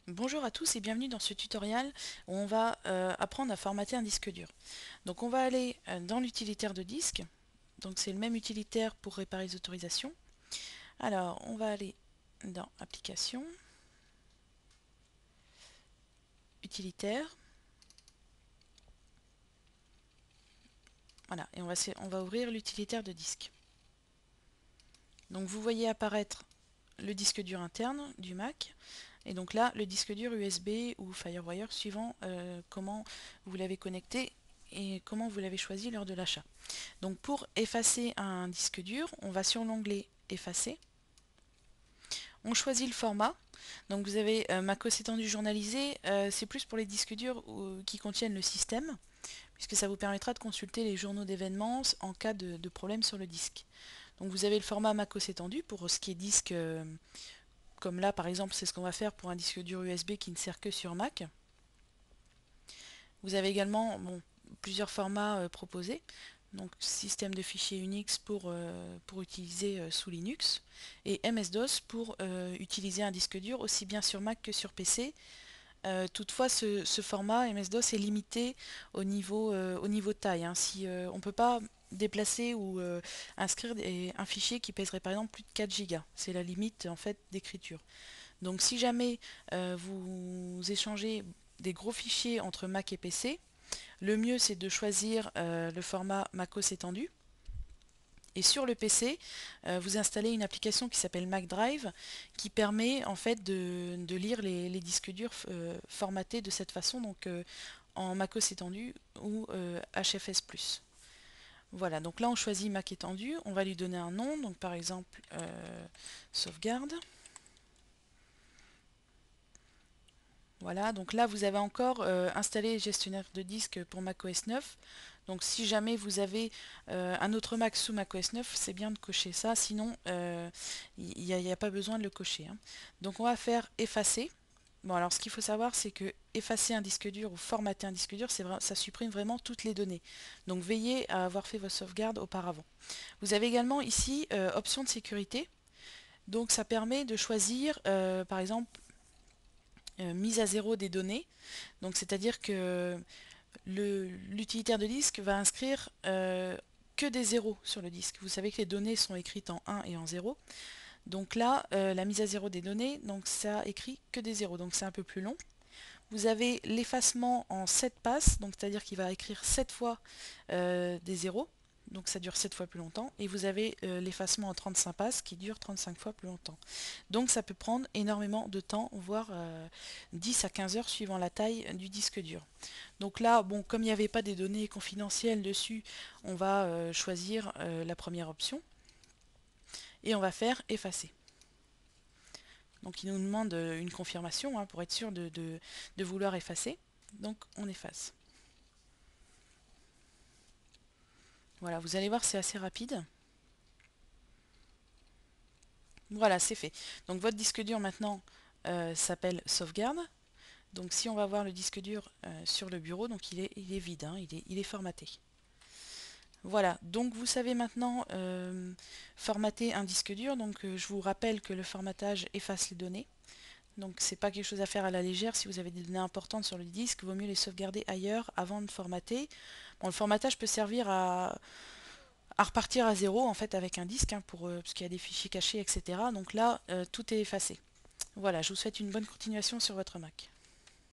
Bonjour à tous et bienvenue dans ce tutoriel où on va apprendre à formater un disque dur. Donc on va aller dans l'utilitaire de disque, donc c'est le même utilitaire pour réparer les autorisations. Alors on va aller dans Applications, Utilitaire, voilà, et on va ouvrir l'utilitaire de disque. Donc vous voyez apparaître le disque dur interne du Mac, et donc là le disque dur USB ou FireWire suivant comment vous l'avez connecté et comment vous l'avez choisi lors de l'achat. Donc pour effacer un disque dur, on va sur l'onglet Effacer. On choisit le format. Donc vous avez macOS étendu journalisé, c'est plus pour les disques durs qui contiennent le système, puisque ça vous permettra de consulter les journaux d'événements en cas de problème sur le disque. Donc vous avez le format macOS étendu pour ce qui est disque, comme là par exemple c'est ce qu'on va faire pour un disque dur USB qui ne sert que sur Mac. Vous avez également plusieurs formats proposés. Donc système de fichiers Unix pour utiliser sous Linux et MS-DOS pour utiliser un disque dur aussi bien sur Mac que sur PC. Toutefois, ce format MS-DOS est limité au niveau taille, hein. Si on ne peut pas déplacer ou inscrire un fichier qui pèserait par exemple plus de 4 Go. C'est la limite en fait d'écriture. Donc si jamais vous échangez des gros fichiers entre Mac et PC, le mieux c'est de choisir le format MacOS étendu. Et sur le PC, vous installez une application qui s'appelle MacDrive qui permet en fait de lire les disques durs formatés de cette façon, donc en MacOS étendu ou HFS+. Voilà, donc là on choisit Mac étendu, on va lui donner un nom, donc par exemple sauvegarde. Voilà, donc là vous avez encore installé gestionnaire de disque pour macOS 9. Donc si jamais vous avez un autre Mac sous macOS 9, c'est bien de cocher ça, sinon il n'y a pas besoin de le cocher, hein. Donc on va faire effacer. Bon alors ce qu'il faut savoir c'est que effacer un disque dur ou formater un disque dur, ça supprime vraiment toutes les données. Donc veillez à avoir fait vos sauvegardes auparavant. Vous avez également ici option de sécurité. Donc ça permet de choisir par exemple mise à zéro des données. Donc c'est-à-dire que l'utilitaire de disque va inscrire que des zéros sur le disque. Vous savez que les données sont écrites en 1 et en 0. Donc là, la mise à zéro des données, donc ça écrit que des zéros, donc c'est un peu plus long. Vous avez l'effacement en 7 passes, donc c'est-à-dire qu'il va écrire 7 fois des zéros, donc ça dure 7 fois plus longtemps, et vous avez l'effacement en 35 passes qui dure 35 fois plus longtemps. Donc ça peut prendre énormément de temps, voire 10 à 15 heures suivant la taille du disque dur. Donc là, bon, comme il n'y avait pas des données confidentielles dessus, on va choisir la première option, et on va faire effacer. Donc il nous demande une confirmation, hein, pour être sûr de vouloir effacer. Donc on efface. Voilà, vous allez voir, c'est assez rapide. Voilà, c'est fait. Donc votre disque dur maintenant s'appelle sauvegarde. Donc si on va voir le disque dur sur le bureau, donc il est vide, hein, il est formaté. Voilà, donc vous savez maintenant formater un disque dur. Donc je vous rappelle que le formatage efface les données. Donc c'est pas quelque chose à faire à la légère. Si vous avez des données importantes sur le disque, il vaut mieux les sauvegarder ailleurs avant de formater. Bon, le formatage peut servir à repartir à zéro en fait avec un disque, hein, parce qu'il y a des fichiers cachés, etc. Donc là, tout est effacé. Voilà, je vous souhaite une bonne continuation sur votre Mac.